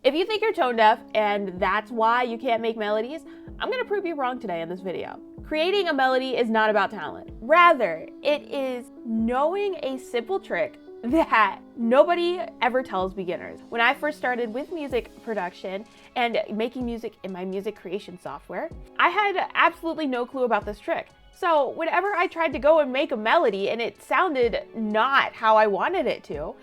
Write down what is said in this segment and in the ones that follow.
If you think you're tone deaf and that's why you can't make melodies, I'm gonna prove you wrong today in this video. Creating a melody is not about talent. Rather, it is knowing a simple trick that nobody ever tells beginners. When I first started with music production and making music in my music creation software, I had absolutely no clue about this trick. So whenever I tried to go and make a melody and it sounded not how I wanted it to,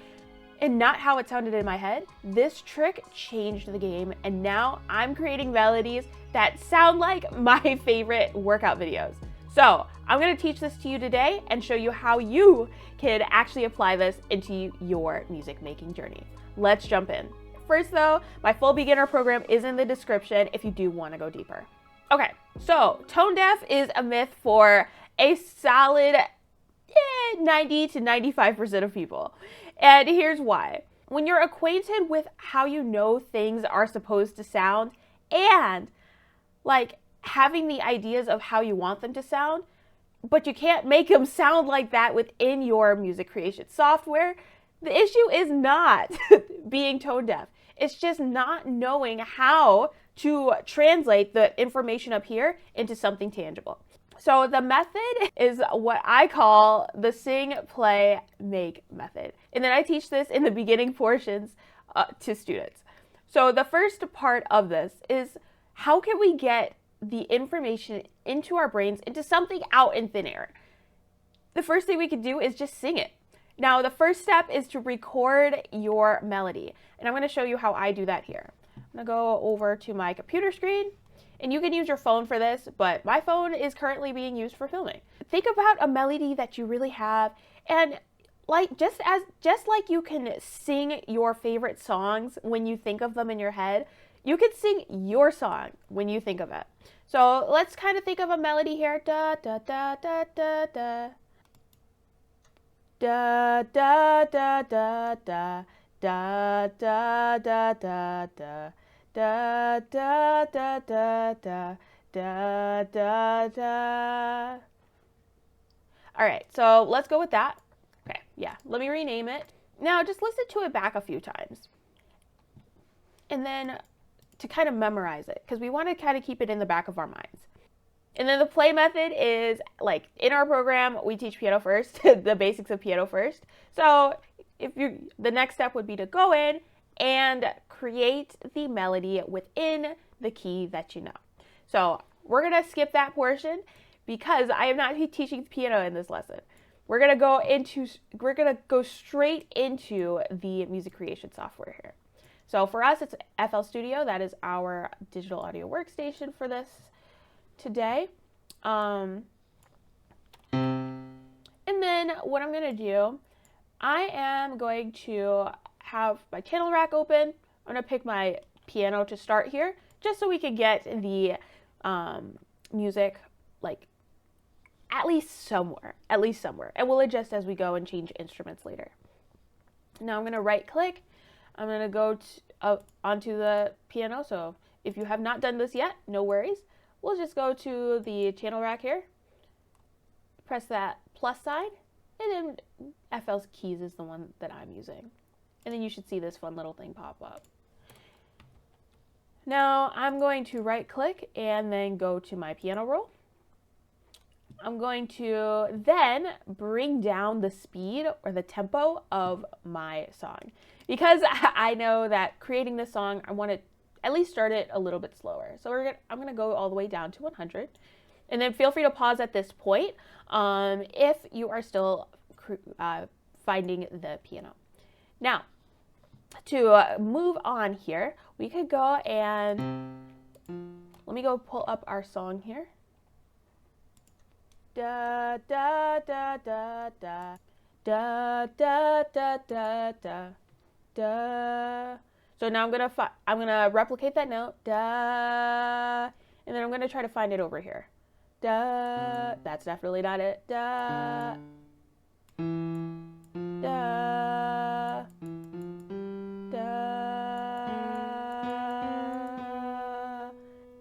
and not how it sounded in my head, this trick changed the game, and now I'm creating melodies that sound like my favorite workout videos. So I'm gonna teach this to you today and show you how you can actually apply this into your music making journey. Let's jump in. First though, my full beginner program is in the description if you do wanna go deeper. Okay, so tone deaf is a myth for a solid 90 to 95% of people. And here's why. When you're acquainted with how you know things are supposed to sound and like having the ideas of how you want them to sound, but you can't make them sound like that within your music creation software, the issue is not being tone deaf. It's just not knowing how to translate the information up here into something tangible. So the method is what I call the sing, play, make method. And then I teach this in the beginning portions to students. So the first part of this is how can we get the information into our brains, into something out in thin air? The first thing we can do is just sing it. Now, the first step is to record your melody. And I'm going to show you how I do that here. I'm going to go over to my computer screen. And you can use your phone for this, but my phone is currently being used for filming. Think about a melody that you really have, and like just like you can sing your favorite songs when you think of them in your head, you can sing your song when you think of it. So let's kind of think of a melody here. Da da da da da da. Da da da da da da da da da da. Da da da da da da da da. All right, so let's go with that. Okay, yeah, let me rename it. Now just listen to it back a few times. And then to kind of memorize it, because we want to kind of keep it in the back of our minds. And then the play method is like in our program, we teach piano first, the basics of piano first. So the next step would be to go in and create the melody within the key that you know. So we're gonna skip that portion because I am not teaching piano in this lesson. We're gonna go straight into the music creation software here. So for us, it's FL Studio. That is our digital audio workstation for this today. And then what I'm gonna do, I am going to have my channel rack open. I'm gonna pick my piano to start here, just so we can get the music like at least somewhere, and we'll adjust as we go and change instruments later. Now I'm gonna right click. I'm gonna go onto the piano. So if you have not done this yet, no worries. We'll just go to the channel rack here, press that plus sign, and then FL's keys is the one that I'm using. And then you should see this fun little thing pop up. Now I'm going to right click and then go to my piano roll. I'm going to then bring down the speed or the tempo of my song, because I know that creating this song, I want to at least start it a little bit slower. So I'm going to go all the way down to 100. And then feel free to pause at this point if you are still finding the piano. Now, to move on here, we could go and let me go pull up our song here. Da da da da da da da da da da da. So now I'm gonna replicate that note, da, and then I'm gonna try to find it over here. Da. That's definitely not it. Da. Da. Da.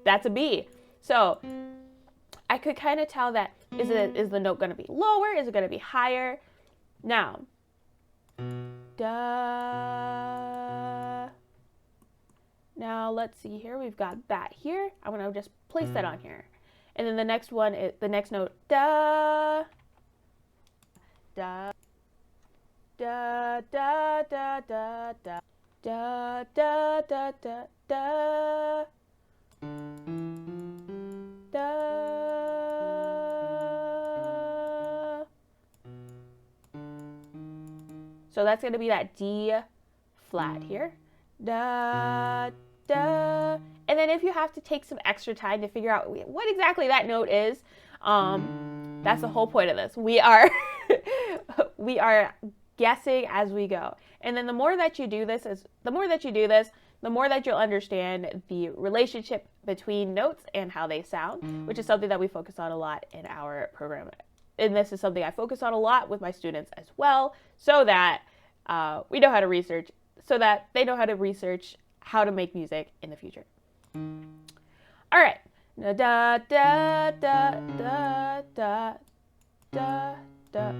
That's a B. So I could kind of tell that is the note going to be lower? Is it going to be higher? Now, da. Now let's see here. We've got that here. I'm going to just place that on here. And then the next one is the next note, da, da, da, da, da, da, da, da, da, da, da, da, da. So that's going to be that D flat here. Da, da. And then if you have to take some extra time to figure out what exactly that note is, that's the whole point of this. We are guessing as we go. And then the more that you do this, the more that you'll understand the relationship between notes and how they sound, which is something that we focus on a lot in our program. And this is something I focus on a lot with my students as well, so that we know how to research, so that they know how to research how to make music in the future. All right. Da da da da da da da da.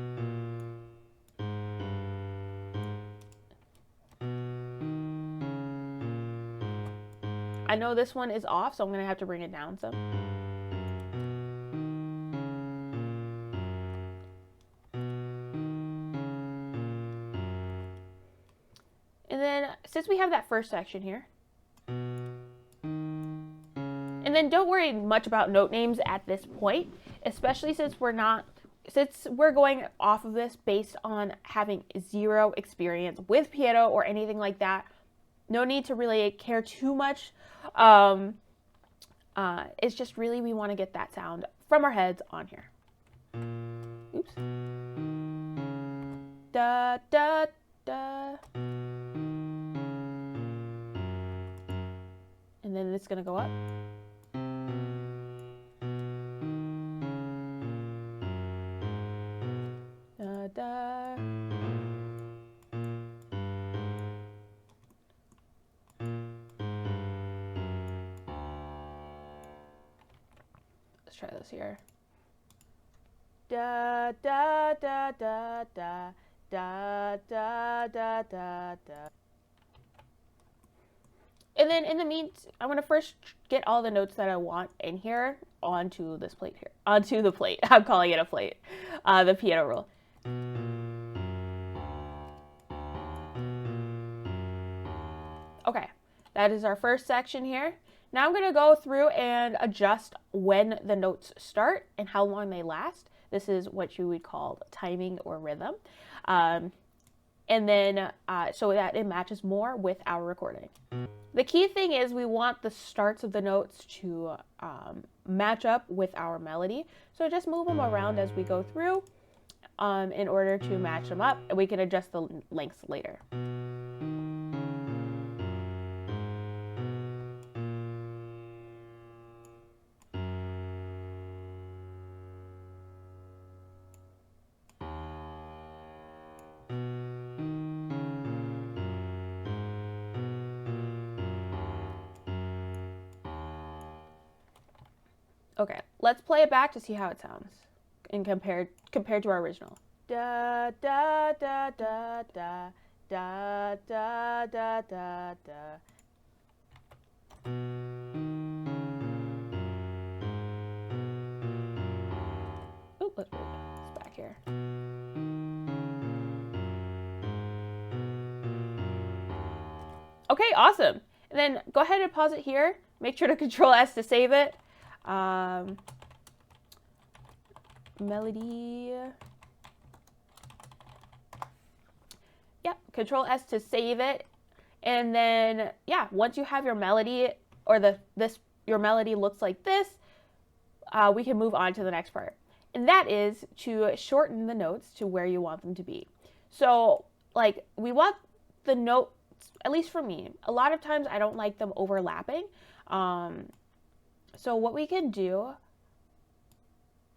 I know this one is off, so I'm going to have to bring it down some. And then since we have that first section here, and then don't worry much about note names at this point, especially since we're going off of this based on having zero experience with piano or anything like that. No need to really care too much. It's just really we want to get that sound from our heads on here. Oops. Da da da. And then it's gonna go up. Da da. Let's try this here. Da da da da da da da da da da. And then in the meantime, I'm gonna first get all the notes that I want in here onto this plate here. Onto the plate. I'm calling it a plate. The piano roll. Okay, that is our first section here. Now I'm gonna go through and adjust when the notes start and how long they last. This is what you would call timing or rhythm. And then so that it matches more with our recording. The key thing is we want the starts of the notes to match up with our melody. So just move them around as we go through in order to match them up. And we can adjust the lengths later. Okay, let's play it back to see how it sounds and compared to our original. Da da da da da da da da da da. Oop, it's back here. Okay, awesome. And then go ahead and pause it here. Make sure to Control S to save it. Melody. Yep, Control S to save it. And then, yeah, once you have your melody or your melody looks like this, we can move on to the next part. And that is to shorten the notes to where you want them to be. So, like, we want the notes, at least for me, a lot of times I don't like them overlapping. So what we can do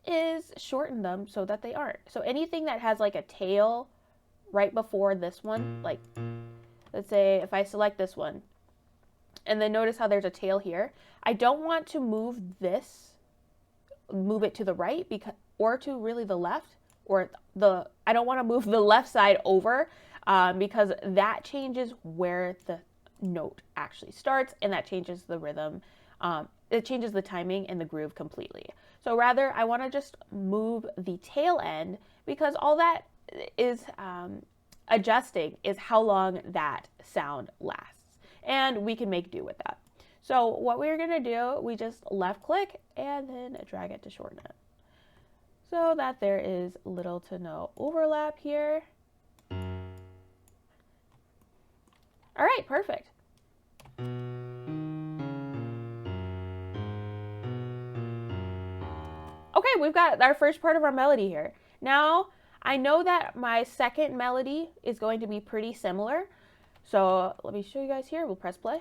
is shorten them so that they aren't. So anything that has like a tail right before this one, like let's say if I select this one, and then notice how there's a tail here. I don't want to move it to the right or to really the left, or I don't want to move the left side over because that changes where the note actually starts, and that changes the rhythm. It changes the timing and the groove completely. So rather, I want to just move the tail end, because all that is adjusting is how long that sound lasts. And we can make do with that. So what we're going to do, we just left click and then drag it to shorten it, so that there is little to no overlap here. All right, perfect. Okay, we've got our first part of our melody here. Now, I know that my second melody is going to be pretty similar. So let me show you guys here. We'll press play.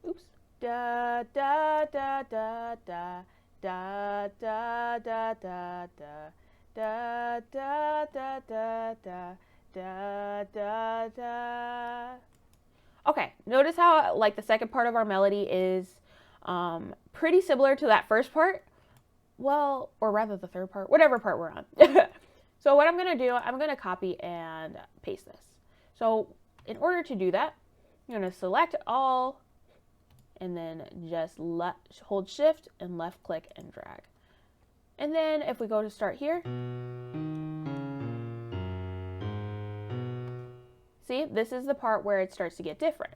Oops. Da da da da da da da da da da da da da da da da da. Okay, notice how like the second part of our melody is pretty similar to that first part. Well, or rather the third part, whatever part we're on. So what I'm going to do, I'm going to copy and paste this. So in order to do that, I'm going to select all and then just hold shift and left click and drag. And then if we go to start here, see, this is the part where it starts to get different.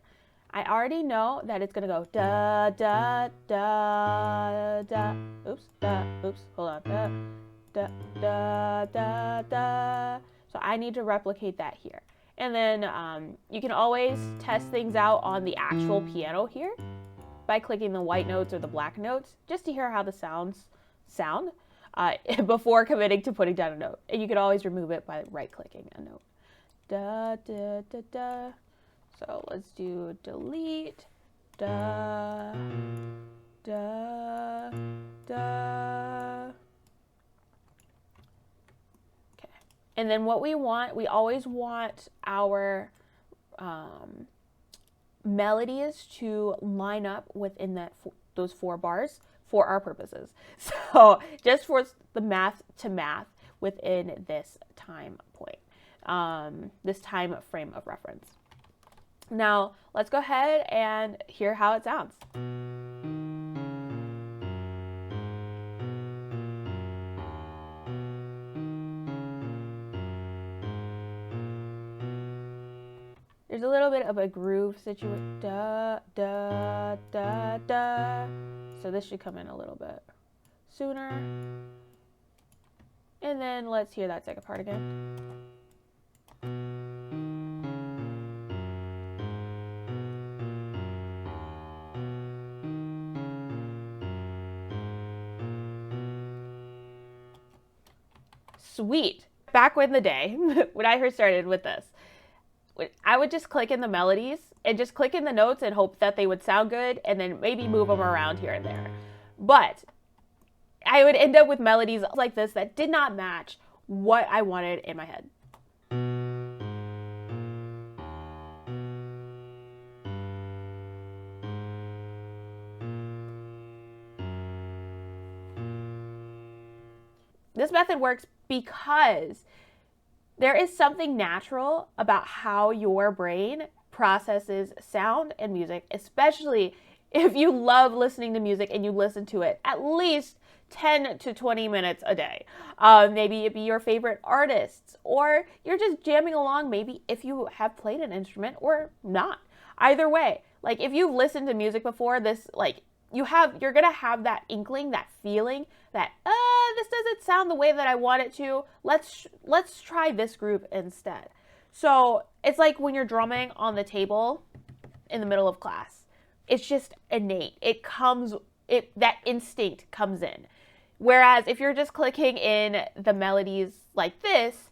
I already know that it's gonna go da da da da. Oops, da. Oops, hold on. Da da da da. So I need to replicate that here. And then you can always test things out on the actual piano here by clicking the white notes or the black notes, just to hear how the sounds sound before committing to putting down a note. And you can always remove it by right-clicking a note. Da da da da. So let's do delete, da, da, da. Okay. And then what we want, we always want our melodies to line up within those 4 bars for our purposes. So just for the math to math within this time point, this time frame of reference. Now, let's go ahead and hear how it sounds. There's a little bit of a groove situation. Da, da, da, da. So this should come in a little bit sooner. And then let's hear that second part again. Sweet. Back in the day, when I first started with this, I would just click in the melodies and just click in the notes and hope that they would sound good, and then maybe move them around here and there. But I would end up with melodies like this that did not match what I wanted in my head. This method works because there is something natural about how your brain processes sound and music, especially if you love listening to music and you listen to it at least 10 to 20 minutes a day. Maybe it be your favorite artists, or you're just jamming along, maybe if you have played an instrument or not. Either way, like if you've listened to music before, you're gonna have that inkling, that feeling that this doesn't sound the way that I want it to. Let's try this group instead. So it's like when you're drumming on the table in the middle of class. It's just innate. That instinct comes in. Whereas if you're just clicking in the melodies like this,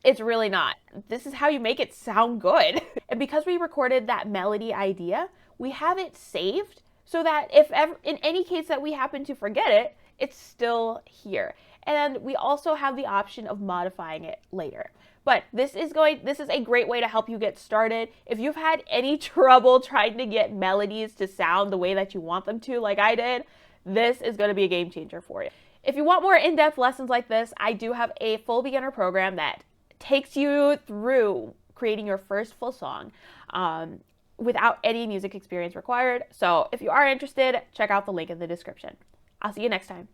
it's really not. This is how you make it sound good. And because we recorded that melody idea, we have it saved so that if ever, in any case that we happen to forget it, it's still here. And we also have the option of modifying it later. But this is a great way to help you get started. If you've had any trouble trying to get melodies to sound the way that you want them to, like I did, this is going to be a game changer for you. If you want more in-depth lessons like this, I do have a full beginner program that takes you through creating your first full song. without any music experience required. So if you are interested, check out the link in the description. I'll see you next time.